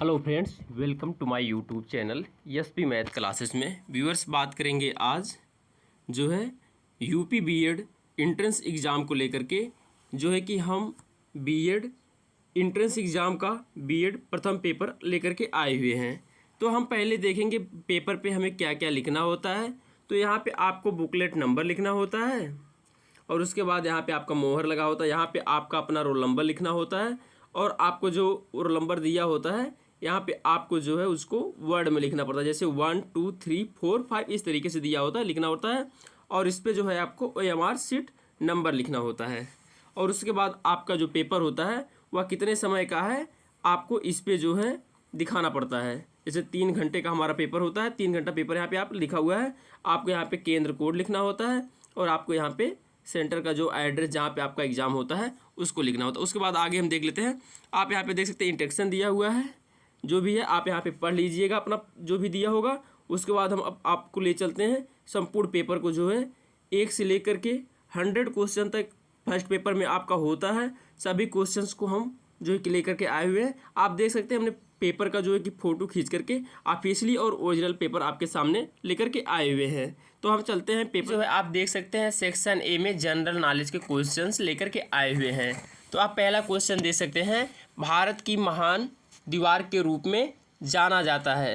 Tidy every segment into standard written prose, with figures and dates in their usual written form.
Hello friends, welcome to my YouTube channel SP math classes में। Viewers, बात करेंगे आज जो है यूपी बीएड इंट्रेंस एग्ज़ाम को लेकर के। जो है कि हम बीएड इंट्रेंस एग्ज़ाम का बीएड प्रथम पेपर लेकर के आए हुए हैं। तो हम पहले देखेंगे पेपर पे हमें क्या क्या लिखना होता है। तो यहाँ पे आपको बुकलेट नंबर लिखना होता है और उसके बाद यहाँ पे आपका मोहर लगा होता है। यहाँ पे आपका अपना रोल नंबर लिखना होता है और आपको जो रोल नंबर दिया होता है यहाँ पे आपको जो है उसको वर्ड में लिखना पड़ता है, जैसे 1 2 3 4 5 इस तरीके से दिया होता है, लिखना होता है। और इस पे जो है आपको OMR शीट नंबर लिखना होता है। और उसके बाद आपका जो पेपर होता है वह कितने समय का है आपको इस पे जो है दिखाना पड़ता है। जैसे 3 घंटे का हमारा पेपर होता है, 3 घंटा पेपर यहाँ पे आप लिखा हुआ है। आपको यहाँ पे केंद्र कोड लिखना होता है और आपको यहाँ पे सेंटर का जो एड्रेस जहाँ पे आपका एग्ज़ाम होता है उसको लिखना होता है। उसके बाद आगे हम देख लेते हैं। आप यहाँ पे देख सकते हैं इंस्ट्रक्शन दिया हुआ है, जो भी है आप यहाँ पे पढ़ लीजिएगा अपना जो भी दिया होगा। उसके बाद हम अब आपको ले चलते हैं संपूर्ण पेपर को, जो है 1 से लेकर के 100 क्वेश्चन तक फर्स्ट पेपर में आपका होता है। सभी क्वेश्चंस को हम जो है कि लेकर के आए हुए हैं। आप देख सकते हैं हमने पेपर का जो है कि फ़ोटो खींच करके ऑफिशियली और ओरिजिनल पेपर आपके सामने लेकर के आए हुए हैं। तो हम चलते हैं पेपर जो है आप देख सकते हैं सेक्शन ए में जनरल नॉलेज के क्वेश्चंस लेकर के आए हुए हैं। तो आप पहला क्वेश्चन दे सकते हैं, भारत की महान दीवार के रूप में जाना जाता है।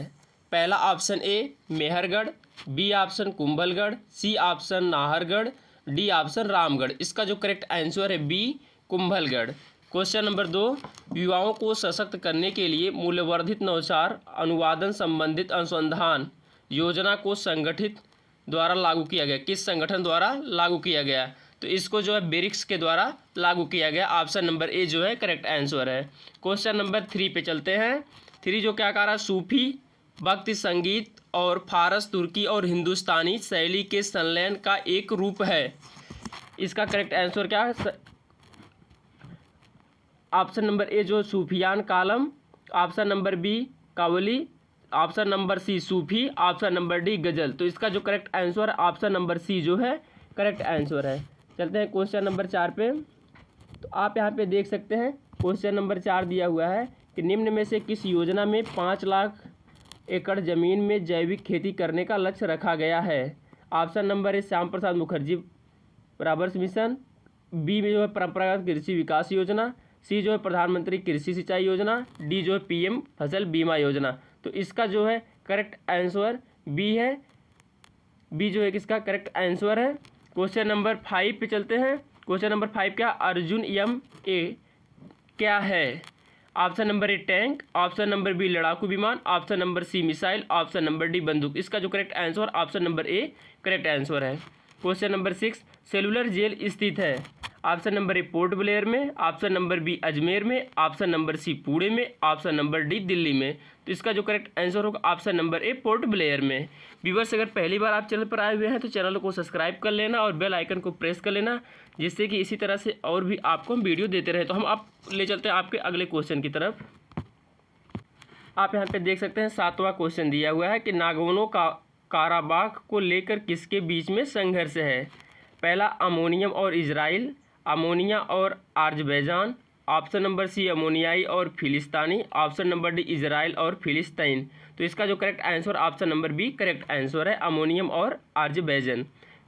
पहला option A Mehrgarh, B option Kumbhalgarh, C option Nahargarh, D option Ramgarh. इसका जो करेक्ट आंसर है बी कुंभलगढ़। क्वेश्चन नंबर 2, युवाओं को सशक्त करने के लिए मूल्यवर्धित नवाचार अनुवादन संबंधित अनुसंधान योजना को संगठित द्वारा लागू किया गया। किस संगठन द्वारा लागू किया गया? तो इसको जो है ब्रिक्स के द्वारा लागू किया गया। ऑप्शन नंबर ए जो है करेक्ट आंसर है। क्वेश्चन नंबर 3 पे चलते हैं। 3 जो क्या कह रहा है, सूफी भक्ति संगीत और फारस, तुर्की और हिंदुस्तानी शैली के संलयन का एक रूप है। इसका करेक्ट आंसर क्या है? ऑप्शन नंबर ए जो सूफियान कालम, option number B qawwali, option number C Sufi, option number D ghazal. तो इसका जो करेक्ट आंसर है ऑप्शन नंबर सी जो है करेक्ट आंसर है। चलते हैं क्वेश्चन नंबर 4 पे। तो आप यहाँ पे देख सकते हैं क्वेश्चन नंबर 4 दिया हुआ है कि निम्न में से किस योजना में 5 लाख एकड़ ज़मीन में जैविक खेती करने का लक्ष्य रखा गया है। ऑप्शन नंबर ए श्याम प्रसाद मुखर्जी बराबर मिशन, बी में जो है परंपरागत कृषि विकास योजना, सी जो है प्रधानमंत्री कृषि सिंचाई योजना, डी जो है PM फसल बीमा योजना। तो इसका जो है करेक्ट आंसर बी है। बी जो है किसका करेक्ट आंसर है। क्वेश्चन नंबर 5 पे चलते हैं। क्वेश्चन नंबर 5 क्या, अर्जुन MA क्या है? Option number A tank, option number B लड़ाकू विमान, option number C missile, option number D बंदूक। इसका जो correct answer option number A correct answer है। क्वेश्चन नंबर 6, सेलुलर जेल स्थित है। Option number A Port Blair में, ऑप्शन नंबर बी अजमेर में, ऑप्शन नंबर सी पुणे में, ऑप्शन नंबर डी दिल्ली में। तो इसका जो करेक्ट आंसर होगा option number A Port Blair में। व्यूअर्स, अगर पहली बार आप चैनल पर आए हुए हैं तो चैनल को सब्सक्राइब कर लेना और बेल आइकन को प्रेस कर लेना, जिससे कि इसी तरह से और भी आपको हम वीडियो देते रहे। तो हम आप ले चलते हैं आपके अगले क्वेश्चन की तरफ। आप यहाँ पे देख सकते हैं 7वां क्वेश्चन दिया हुआ है कि नागोनो का काराबाख को लेकर किसके बीच में संघर्ष है। पहला अमोनियम और इजराइल, अमोनिया और आर्जबैजान, ऑप्शन नंबर सी अमोनियाई और फिलिस्तानी, ऑप्शन नंबर डी इजराइल और फिलिस्तीन। तो इसका जो correct answer option number B correct answer है, अमोनियम और आर्जबैजान।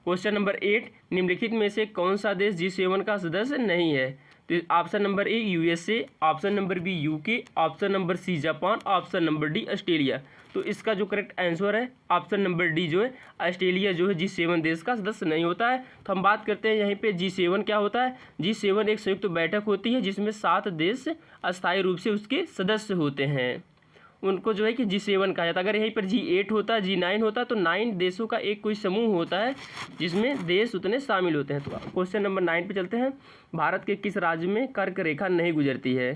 क्वेश्चन नंबर 8, निम्नलिखित में से कौन सा देश G7 का सदस्य नहीं है। तो option number A USA, option number B UK, option number C Japan, option number D Australia. तो इसका जो करेक्ट आंसर है ऑप्शन नंबर डी जो है ऑस्ट्रेलिया जो है G7 देश का सदस्य नहीं होता है। तो हम बात करते हैं यहीं पे G7 क्या होता है। G7 एक संयुक्त बैठक होती है जिसमें 7 देश अस्थायी रूप से उसके सदस्य होते हैं, उनको जो है कि G7 कहा जाता है। अगर यहीं पर G8 होता, G9 होता तो 9 देशों का एक कोई समूह होता है जिसमें देश उतने शामिल होते हैं। तो क्वेश्चन नंबर 9 पे चलते हैं। भारत के किस राज्य में कर्क रेखा नहीं गुजरती है।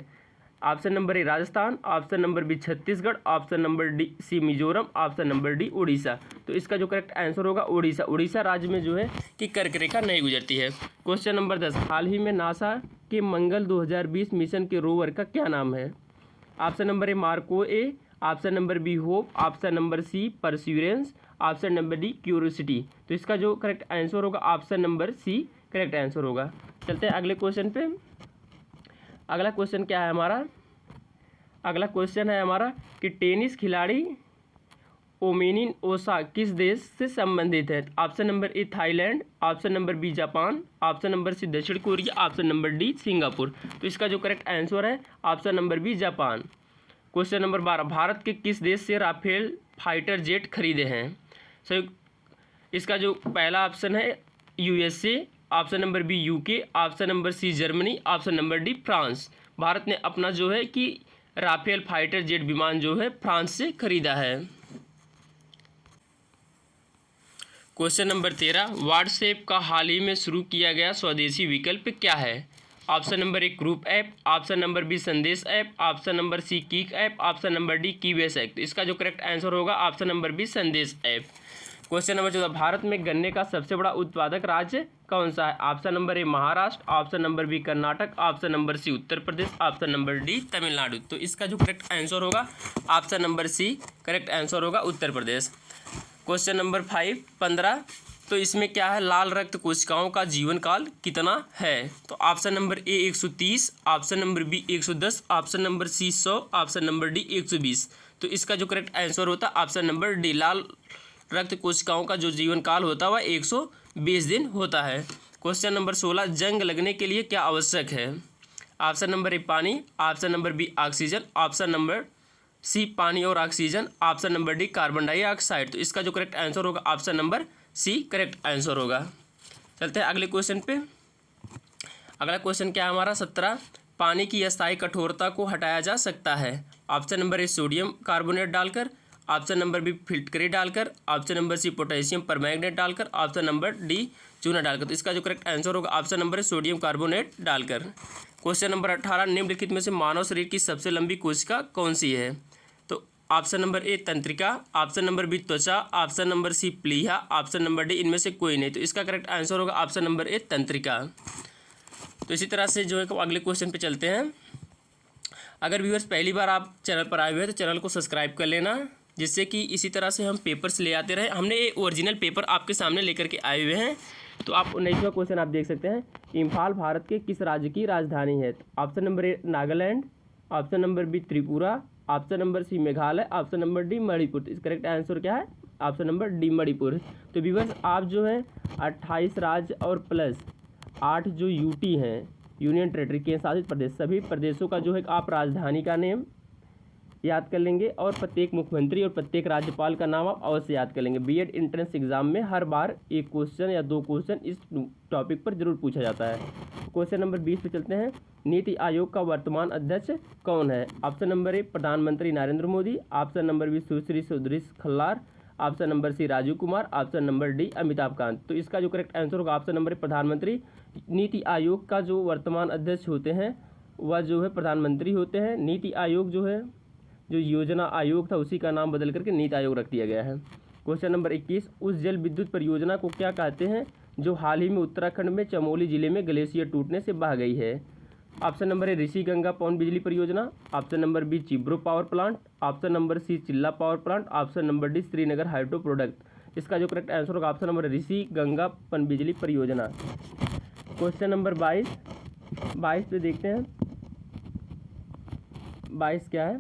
Option number A Rajasthan, option number B Chhattisgarh, option number D C Mizoram, option number D Orissa. तो इसका जो करेक्ट आंसर होगा उड़ीसा। उड़ीसा राज्य में जो है कि कर्क रेखा नहीं गुजरती है। क्वेश्चन नंबर 10, हाल ही में नासा के मंगल 2020 मिशन के रोवर का क्या नाम है। ऑप्शन नंबर ए मार्को ए, option number B hope, option number C perseverance, option number D curiosity. तो इसका जो करेक्ट आंसर होगा option number C correct answer होगा। चलते हैं अगले क्वेश्चन पे। अगला क्वेश्चन क्या है हमारा, अगला क्वेश्चन है हमारा कि टेनिस खिलाड़ी ओमेनिन ओसा किस देश से संबंधित है? Option number A Thailand, option number B Japan, option number C दक्षिण Korea, option number D Singapore. तो इसका जो करेक्ट आंसर है option number B Japan. Question number 12, Bharat के किस देश से राफेल फाइटर जेट खरीदे हैं? सो इसका जो पहला ऑप्शन है USA, option number B UK, option number C Germany, option number D France. Bharat ने अपना जो है कि राफेल फाइटर जेट विमान जो है फ्रांस से खरीदा है। क्वेश्चन नंबर 13, व्हाट्सएप का हाल ही में शुरू किया गया स्वदेशी विकल्प क्या है? Option number A group app, option number B Sandesh app, option number C Kik app, option number D Keybase app. तो इसका जो करेक्ट आंसर होगा option number B Sandesh app. Question number 14, Bharat में गन्ने का सबसे बड़ा उत्पादक राज्य कौन सा है? Option number A Maharashtra, option number B Karnataka, option number C Uttar Pradesh, option number D Tamil Nadu. तो इसका जो करेक्ट आंसर होगा option number C correct answer होगा उत्तर प्रदेश। क्वेश्चन नंबर 15, तो इसमें क्या है, लाल रक्त कोशिकाओं का जीवन काल कितना है? तो option number A 130, option number B 110, option number C 100, option number D 120। तो इसका जो करेक्ट आंसर होता है ऑप्शन नंबर डी, लाल रक्त कोशिकाओं का जो जीवन काल होता है वह 120 दिन होता है। क्वेश्चन नंबर 16, जंग लगने के लिए क्या आवश्यक है? ऑप्शन नंबर ए पानी, option number B oxygen, option number C पानी और oxygen, option number D carbon dioxide. तो इसका जो करेक्ट आंसर होगा option number C correct answer होगा। चलते हैं अगले क्वेश्चन पे। अगला क्वेश्चन क्या है हमारा 17, पानी की अस्थायी कठोरता को हटाया जा सकता है? Option number A sodium carbonate डालकर, ऑप्शन नंबर बी फिटकरी डालकर, option number C potassium permanganate डालकर, ऑप्शन नंबर डी चूना डालकर। तो इसका जो करेक्ट आंसर होगा ऑप्शन नंबर सोडियम कार्बोनेट डालकर। क्वेश्चन नंबर 18, निम्नलिखित में से मानव शरीर की सबसे लंबी कोशिका कौन सी है? तो ऑप्शन नंबर ए तंत्रिका, ऑप्शन नंबर बी त्वचा, ऑप्शन नंबर सी प्लीहा, ऑप्शन नंबर डी इनमें से कोई नहीं। तो इसका करेक्ट आंसर होगा ऑप्शन नंबर ए तंत्रिका। तो इसी तरह से जो है अगले क्वेश्चन पे चलते हैं। अगर व्यूअर्स पहली बार आप चैनल पर आए हुए हैं तो चैनल को सब्सक्राइब कर लेना, जिससे कि इसी तरह से हम पेपर्स ले आते रहे। हमने ये ओरिजिनल पेपर आपके सामने लेकर के आए हुए हैं। तो आप 19वां क्वेश्चन आप देख सकते हैं, इम्फाल भारत के किस राज्य की राजधानी है? Option number A Nagaland, option number B Tripura, option number C Meghalaya, option number D Manipur. तो इस करेक्ट आंसर क्या है ऑप्शन नंबर डी मणिपुर। तो व्यूअर्स आप जो है 28 राज्य और प्लस 8 जो यूटी हैं यूनियन टेरेटरी केंद्र शासित प्रदेश, सभी प्रदेशों का जो है आप राजधानी का नेम याद कर लेंगे और प्रत्येक मुख्यमंत्री और प्रत्येक राज्यपाल का नाम आप अवश्य याद कर लेंगे। बीएड एंट्रेंस एग्जाम में हर बार एक क्वेश्चन या 2 क्वेश्चन इस टॉपिक पर जरूर पूछा जाता है। क्वेश्चन नंबर 20 पे चलते हैं, नीति आयोग का वर्तमान अध्यक्ष कौन है? ऑप्शन नंबर ए प्रधानमंत्री Narendra Modi, option number B Sushri Sudhir Khallar, option number C Rajiv Kumar, option number D Amitabh Kant. तो इसका जो करेक्ट आंसर होगा ऑप्शन नंबर ए प्रधानमंत्री। नीति आयोग का जो वर्तमान अध्यक्ष होते हैं वह जो है प्रधानमंत्री होते हैं। नीति आयोग जो है जो योजना आयोग था उसी का नाम बदल करके नीति आयोग रख दिया गया है। क्वेश्चन नंबर 21, उस जल विद्युत परियोजना को क्या कहते हैं जो हाल ही में उत्तराखंड में चमोली जिले में ग्लेशियर टूटने से बह गई है? Option number A Rishi Ganga पवन बिजली परियोजना, option number B Chibro power plant, option number C Chilla power plant, option number D Srinagar hydro product. इसका जो करेक्ट आंसर होगा ऑप्शन नंबर ऋषि गंगा पवन बिजली परियोजना। क्वेश्चन नंबर 22 पे देखते हैं। 22 क्या है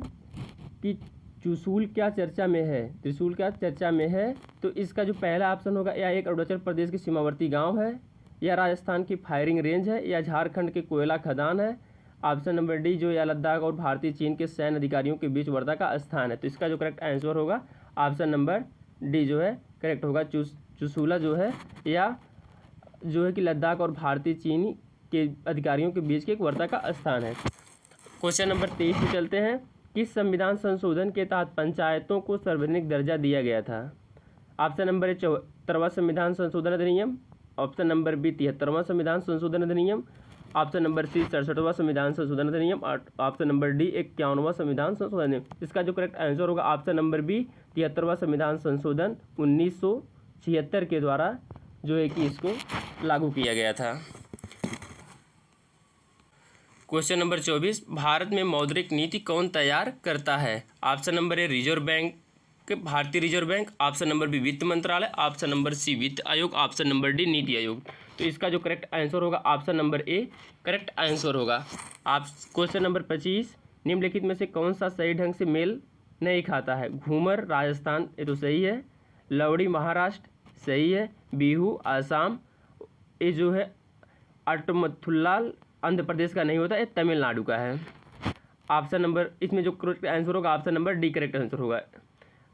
कि त्रिशूल क्या चर्चा में है? त्रिशूल क्या चर्चा में है? तो इसका जो पहला ऑप्शन होगा या एक अरुणाचल प्रदेश के सीमावर्ती गांव है, या राजस्थान की फायरिंग रेंज है, या झारखंड के कोयला खदान है, ऑप्शन नंबर डी जो या लद्दाख और भारतीय चीन के सैन्य अधिकारियों के बीच वार्ता का स्थान है। तो इसका जो करेक्ट आंसर होगा ऑप्शन नंबर डी जो है करेक्ट होगा। त्रिशूला जो है या जो है कि लद्दाख और भारतीय चीन के अधिकारियों के बीच के एक वार्ता का स्थान है। क्वेश्चन नंबर 23 पे चलते हैं, किस संविधान संशोधन के तहत पंचायतों को सार्वजनिक दर्जा दिया गया था? ऑप्शन नंबर ए 74वां संविधान संशोधन अधिनियम, ऑप्शन नंबर बी 73वां संविधान संशोधन अधिनियम, ऑप्शन नंबर सी 67वां संविधान संशोधन अधिनियम, ऑप्शन नंबर डी 51वां संविधान संशोधन अधिनियम। इसका जो करेक्ट आंसर होगा ऑप्शन नंबर बी 73वां संविधान संशोधन 1976 के द्वारा जो है कि इसको लागू किया गया था। क्वेश्चन नंबर 24, भारत में मौद्रिक नीति कौन तैयार करता है? Option number A reserve bank, Bharatiya reserve bank, option number B वित्त मंत्रालय, ऑप्शन नंबर सी वित्त आयोग, option number D NITI Aayog. तो इसका जो करेक्ट आंसर होगा option number A correct answer होगा। आप क्वेश्चन नंबर 25, निम्नलिखित में से कौन सा सही ढंग से मेल नहीं खाता है? घूमर राजस्थान, ये तो सही है। लवड़ी महाराष्ट्र, सही है। बिहू आसाम, ये जो है अटमथुल्लाल आंध्र प्रदेश का नहीं होता, ये तमिलनाडु का है। ऑप्शन नंबर, इसमें जो करेक्ट आंसर होगा option number D correct answer होगा।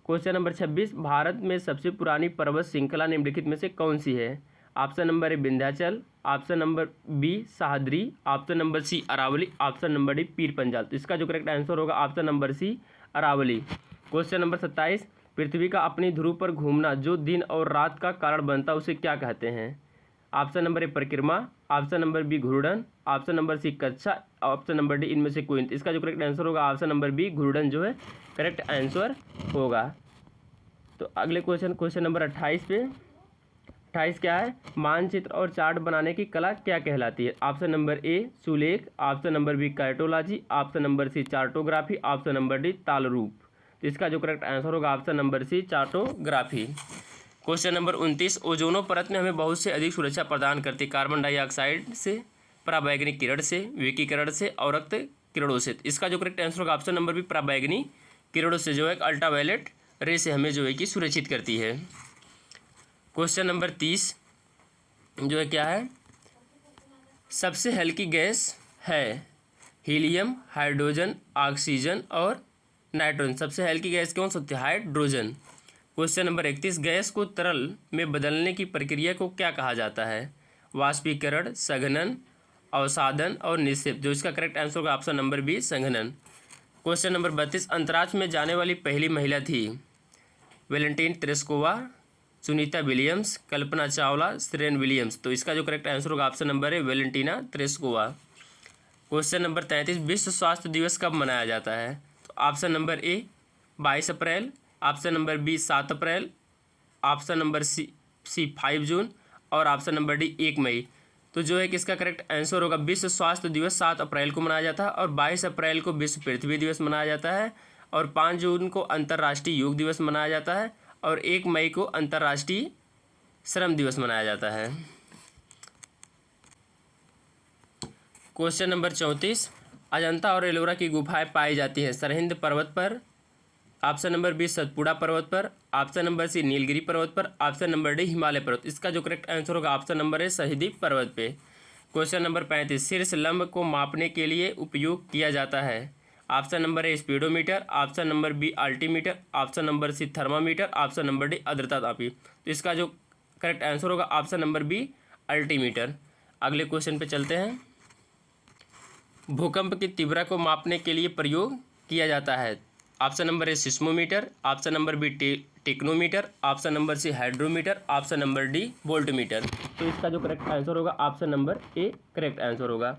क्वेश्चन नंबर 26, भारत में सबसे पुरानी पर्वत श्रृंखला निम्नलिखित में से कौन सी है? Option number A Vindhyachal, option number B Sahyadri, option number C Aravalli, option number D Pir Panjal. तो इसका जो करेक्ट आंसर होगा option number C Aravalli. Question number 27, पृथ्वी का अपनी ध्रुव पर घूमना जो दिन और रात का कारण बनता है उसे क्या कहते हैं? ऑप्शन नंबर ए परिक्रमा, ऑप्शन नंबर बी घूर्णन, ऑप्शन नंबर सी कक्षा, ऑप्शन नंबर डी इनमें से कोई। इसका जो करेक्ट आंसर होगा ऑप्शन नंबर बी घूर्णन जो है करेक्ट आंसर होगा। तो अगले क्वेश्चन नंबर 28 पे, 28 क्या है? मानचित्र और चार्ट बनाने की कला क्या कहलाती है? ऑप्शन नंबर ए सुलेख, option number B cartology, option number C chartography, option number D ताल रूप। तो इसका जो करेक्ट आंसर होगा option number C chartography. Question number 29, ozone परत में हमें बहुत से अधिक सुरक्षा प्रदान करती है कार्बन डाइऑक्साइड से, पराबैंगनी किरण से, विकिरण से और रक्त किरणों से। इसका जो करेक्ट आंसर होगा ऑप्शन नंबर बी पराबैंगनी किरणों से, जो है अल्ट्रावायलेट रे से हमें जो है कि सुरक्षित करती है। क्वेश्चन नंबर 30 जो है क्या है? सबसे हल्की गैस है हीलियम, हाइड्रोजन, ऑक्सीजन और नाइट्रोजन। सबसे हल्की गैस कौन सी होती है? हाइड्रोजन। क्वेश्चन नंबर 31, गैस को तरल में बदलने की प्रक्रिया को क्या कहा जाता है? वाष्पीकरण, संघनन, अवसादन और निक्षेप। जो इसका करेक्ट आंसर होगा ऑप्शन नंबर बी संघनन। क्वेश्चन नंबर 32, अंतरिक्ष में जाने वाली पहली महिला थी? Valentin Tereshkova, Sunita Williams, Kalpana Chawla, Serena Williams. तो इसका जो करेक्ट आंसर होगा ऑप्शन नंबर है वेलेंटीना तेरेस्कोवा। क्वेश्चन नंबर 33, विश्व स्वास्थ्य दिवस कब मनाया जाता है? तो ऑप्शन नंबर ए 22 अप्रैल, ऑप्शन नंबर बी 7 अप्रैल, ऑप्शन नंबर सी 5 जून और ऑप्शन नंबर डी 1 मई। तो जो है कि इसका करेक्ट आंसर होगा विश्व स्वास्थ्य दिवस 7 अप्रैल को मनाया जाता है और 22 अप्रैल को विश्व पृथ्वी दिवस मनाया जाता है और 5 जून को अंतर्राष्ट्रीय योग दिवस मनाया जाता है और 1 मई को अंतर्राष्ट्रीय श्रम दिवस मनाया जाता है। क्वेश्चन नंबर 34, अजंता और एलोरा की गुफाएं पाई जाती हैं सरहिंद पर्वत पर, ऑप्शन नंबर बी सतपुड़ा पर्वत पर, ऑप्शन नंबर सी नीलगिरी पर्वत पर, ऑप्शन नंबर डी हिमालय पर्वत। इसका जो करेक्ट आंसर होगा ऑप्शन नंबर ए शहीदी पर्वत पे। क्वेश्चन नंबर 35, शीर्ष लंब को मापने के लिए उपयोग किया जाता है? Option number A speedometer, option number B altimeter, option number C thermometer, option number D आर्द्रता तापी। तो इसका जो करेक्ट आंसर होगा ऑप्शन नंबर बी अल्टीमीटर। अगले क्वेश्चन पे चलते हैं। भूकंप की तीव्रता को मापने के लिए प्रयोग किया जाता है? Option number A seismometer, option number B technometer, option number C hydrometer, option number D voltmeter. तो इसका जो करेक्ट आंसर होगा option number A correct answer होगा।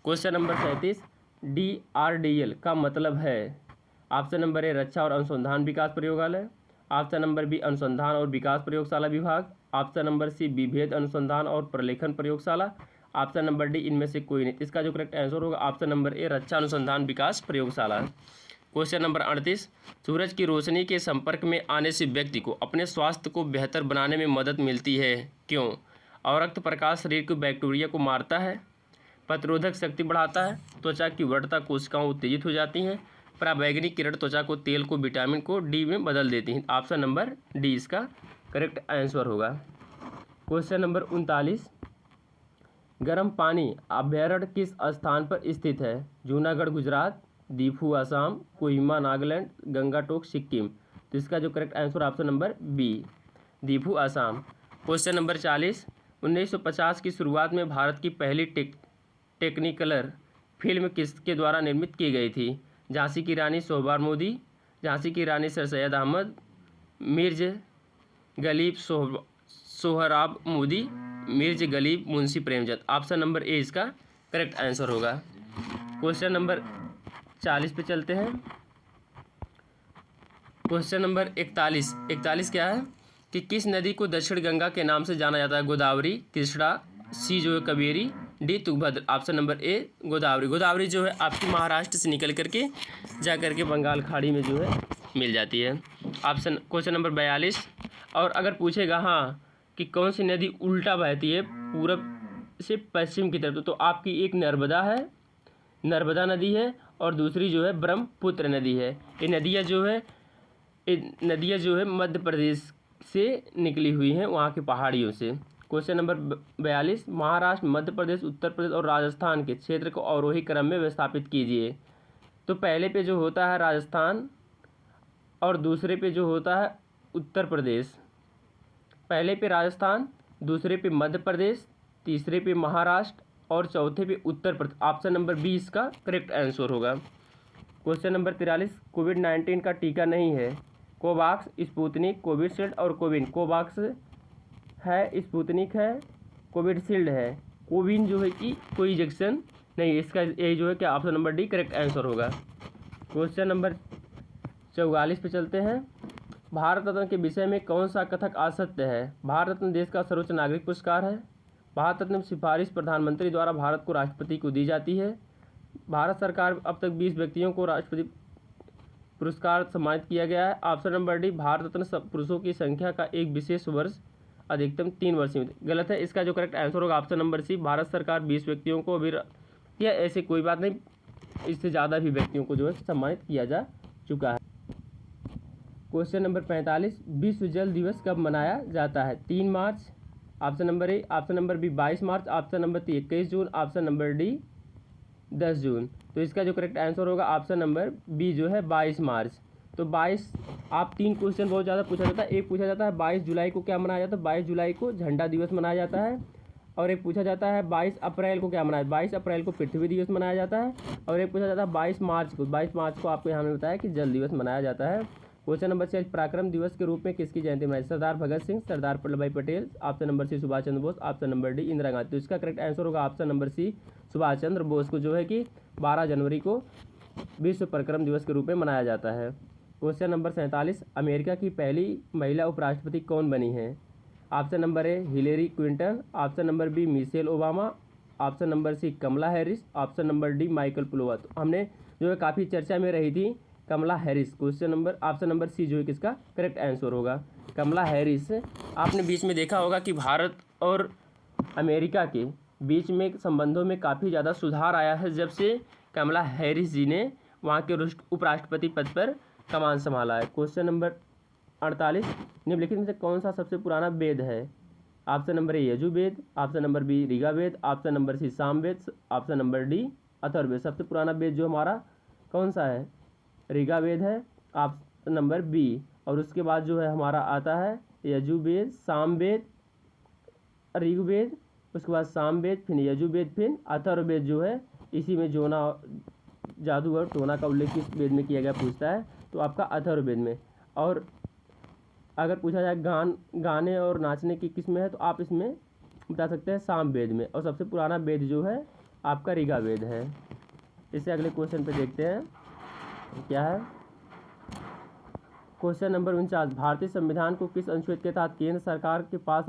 क्वेश्चन नंबर 37, DRDL का मतलब है? ऑप्शन नंबर ए रक्षा और अनुसंधान विकास प्रयोगालय, ऑप्शन नंबर बी अनुसंधान और विकास प्रयोगशाला विभाग, ऑप्शन नंबर सी विभेद अनुसंधान और प्रलेखन प्रयोगशाला, ऑप्शन नंबर डी इनमें से कोई नहीं। इसका जो करेक्ट आंसर होगा ऑप्शन नंबर ए रक्षा अनुसंधान विकास प्रयोगशाला। क्वेश्चन नंबर 38, सूरज की रोशनी के संपर्क में आने से व्यक्ति को अपने स्वास्थ्य को बेहतर बनाने में मदद मिलती है, क्यों? अवरक्त प्रकाश शरीर के बैक्टीरिया को मारता है, प्रतिरोधक शक्ति बढ़ाता है, त्वचा की वर्धता कोशिकाएं उत्तेजित हो जाती हैं, पराबैंगनी किरण त्वचा को तेल को विटामिन को डी में बदल देती हैं। ऑप्शन नंबर डी इसका करेक्ट आंसर होगा। क्वेश्चन नंबर 39, गर्म पानी अभयारण्य किस स्थान पर स्थित है? जूनागढ़ गुजरात, दीफू असम, कोहिमा नागालैंड, गंगाटोक सिक्किम। तो इसका जो correct answer option number B Diphu Assam. Question number 40, 1950 की शुरुआत में भारत की पहली टेक्निकलर फिल्म किसके द्वारा निर्मित की गई थी? झांसी की रानी सोहराब मोदी, झांसी की रानी Sir Syed Ahmad, Mirza Ghalib Sohrab Modi, Mirza Ghalib Munshi Premchand. Option number A इसका करेक्ट आंसर होगा। क्वेश्चन नंबर 40 पे चलते हैं। क्वेश्चन नंबर 41 क्या है कि किस नदी को दक्षिण गंगा के नाम से जाना जाता है? गोदावरी, कृष्णा, सी जो है Kaveri, D Tungabhadra. Option number ए गोदावरी। गोदावरी जो है आपकी महाराष्ट्र से निकल करके जा करके बंगाल खाड़ी में जो है मिल जाती है। ऑप्शन क्वेश्चन नंबर 42, और अगर पूछेगा हाँ कि कौन सी नदी उल्टा बहती है पूरब से पश्चिम की तरफ, तो आपकी एक नर्मदा है, नर्मदा नदी है, और दूसरी जो है ब्रह्मपुत्र नदी है। ये नदियाँ जो है मध्य प्रदेश से निकली हुई हैं, वहाँ की पहाड़ियों से। क्वेश्चन नंबर 42, महाराष्ट्र, मध्य प्रदेश, उत्तर प्रदेश और राजस्थान के क्षेत्र को अवरोही क्रम में व्यवस्थापित कीजिए। तो पहले पे जो होता है राजस्थान और दूसरे पे जो होता है उत्तर प्रदेश। पहले पे राजस्थान, दूसरे पे मध्य प्रदेश, तीसरे पे महाराष्ट्र और चौथे पे उत्तर प्रदेश। ऑप्शन नंबर 20 का करेक्ट आंसर होगा। क्वेश्चन नंबर 43, कोविड-19 का टीका नहीं है। कोवैक्स, स्पुतनिक, कोविशील्ड और कोविन। कोवैक्स है, स्पुतनिक है, कोविशील्ड है। कोविन जो है कि कोई इंजेक्शन नहीं, इसका यही जो है कि option number D correct answer होगा। क्वेश्चन नंबर 44 पे चलते हैं। भारत रत्न के विषय में कौन सा कथक असत्य है? भारत रत्न देश का सर्वोच्च नागरिक पुरस्कार है। भारत रत्न सिफारिश प्रधानमंत्री द्वारा भारत को राष्ट्रपति को दी जाती है। भारत सरकार अब तक 20 व्यक्तियों को राष्ट्रपति पुरस्कार सम्मानित किया गया है। Option number D, Bharat Ratna सब पुरुषों की संख्या का एक विशेष वर्ष अधिकतम 3 वर्ष में। गलत है, इसका जो करेक्ट आंसर होगा ऑप्शन नंबर सी, भारत सरकार 20 व्यक्तियों को अभी, या ऐसे कोई बात नहीं, इससे ज़्यादा भी व्यक्तियों को जो है सम्मानित किया जा चुका है। क्वेश्चन नंबर 45, विश्व जल दिवस कब मनाया जाता है? 3 March, option number A, option number B 22 March, option number 21 June, option number D 10 June. तो इसका जो करेक्ट आंसर होगा ऑप्शन नंबर बी जो है 22 मार्च। तो 22, आप 3 क्वेश्चन बहुत ज़्यादा पूछा जाता है। एक पूछा जाता है 22 जुलाई को क्या मनाया जाता है? 22 जुलाई को झंडा दिवस मनाया जाता है। और एक पूछा जाता है 22 अप्रैल को क्या मनाया? 22 अप्रैल को पृथ्वी दिवस मनाया जाता है। और एक पूछा जाता है 22 मार्च को। 22 मार्च को आपको यहाँ में बताया कि जल दिवस मनाया जाता है। क्वेश्चन नंबर 6, पराक्रम दिवस के रूप में किसकी जयंती मनाई? सरदार Bhagat Singh, Sardar Vallabhbhai Patel, option number C Subhash Chandra Bose, option number D Indira Gandhi. तो इसका करेक्ट आंसर होगा option number C, Subhash Chandra Bose को जो है कि 12 जनवरी को विश्व पराक्रम दिवस के रूप में मनाया जाता है। क्वेश्चन नंबर 47, अमेरिका की पहली महिला उपराष्ट्रपति कौन बनी है? Option number A Hillary Clinton, option number B Michelle Obama, option number C Kamala Harris, option number D Michael प्लोवा। तो हमने जो है काफ़ी चर्चा में रही थी Kamala Harris. Question number option number C जो है किसका करेक्ट आंसर होगा, कमला हैरिस। आपने बीच में देखा होगा कि भारत और अमेरिका के बीच में संबंधों में काफ़ी ज़्यादा सुधार आया है जब से कमला हैरिस जी ने वहाँ के उपराष्ट्रपति पद पर कमान संभाला है। क्वेश्चन नंबर 48, निम्नलिखित में से कौन सा सबसे पुराना वेद है? Option number A Yajurveda, option number B Rigveda, option number C Samaveda, option number D Atharvaveda. सबसे पुराना वेद जो हमारा कौन सा है? ऋग्वेद है, ऑप्शन नंबर बी। और उसके बाद जो है हमारा आता है यजुर्वेद, सामवेद, ऋग्वेद, उसके बाद सामवेद, फिर यजुर्वेद, फिर अथर्ववेद जो है इसी में जोना जादूगर टोना का उल्लेख किस वेद में किया गया पूछता है, तो आपका अथर्ववेद में। और अगर पूछा जाए गाने और नाचने की किस में है, तो आप इसमें बता सकते हैं सामवेद में। और सबसे पुराना वेद जो है आपका ऋग्वेद है। इससे अगले क्वेश्चन पे देखते हैं क्या है। क्वेश्चन नंबर 49, भारतीय संविधान को किस अनुच्छेद के तहत केंद्र सरकार के पास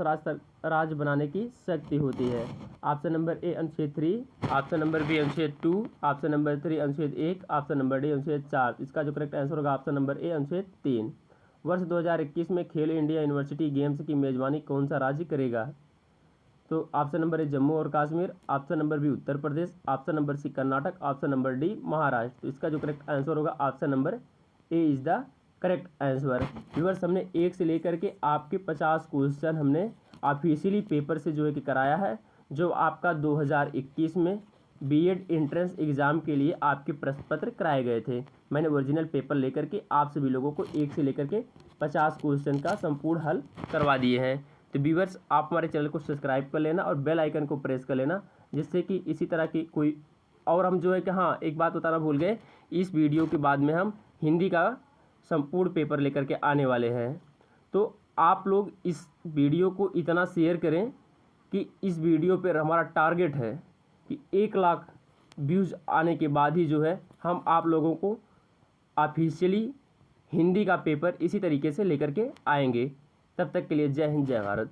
राज्य बनाने की शक्ति होती है? ऑप्शन नंबर ए अनुच्छेद 3, ऑप्शन नंबर बी अनुच्छेद 2, ऑप्शन नंबर 3 अनुच्छेद 1, ऑप्शन नंबर डी अनुच्छेद 4। इसका जो करेक्ट आंसर होगा ऑप्शन नंबर ए अनुच्छेद 3। वर्ष 2021 में खेलो इंडिया यूनिवर्सिटी गेम्स की मेजबानी कौन सा राज्य करेगा? तो ऑप्शन नंबर ए जम्मू और Kashmir, option number B Uttar Pradesh, option number C Karnataka, option number D Maharashtra. तो इसका जो करेक्ट आंसर होगा option number A is the correct answer. Viewers, हमने 1 से लेकर के आपके 50 क्वेश्चन हमने ऑफिशियली पेपर से जो है कि कराया है, जो आपका 2021 में बीएड एंट्रेंस एग्ज़ाम के लिए आपके प्रश्न पत्र कराए गए थे। मैंने ओरिजिनल पेपर लेकर के आप सभी लोगों को 1 से लेकर के 50 क्वेश्चन का संपूर्ण हल करवा दिए हैं। तो व्यूअर्स, आप हमारे चैनल को सब्सक्राइब कर लेना और बेल आइकन को प्रेस कर लेना, जिससे कि इसी तरह की कोई और हम जो है कि हाँ एक बात बताना भूल गए, इस वीडियो के बाद में हम हिंदी का संपूर्ण पेपर लेकर के आने वाले हैं। तो आप लोग इस वीडियो को इतना शेयर करें कि इस वीडियो पर हमारा टारगेट है कि 1 लाख व्यूज़ आने के बाद ही जो है हम आप लोगों को ऑफिशियली हिंदी का पेपर इसी तरीके से लेकर के आएंगे। तब तक के लिए जय हिंद, जय भारत।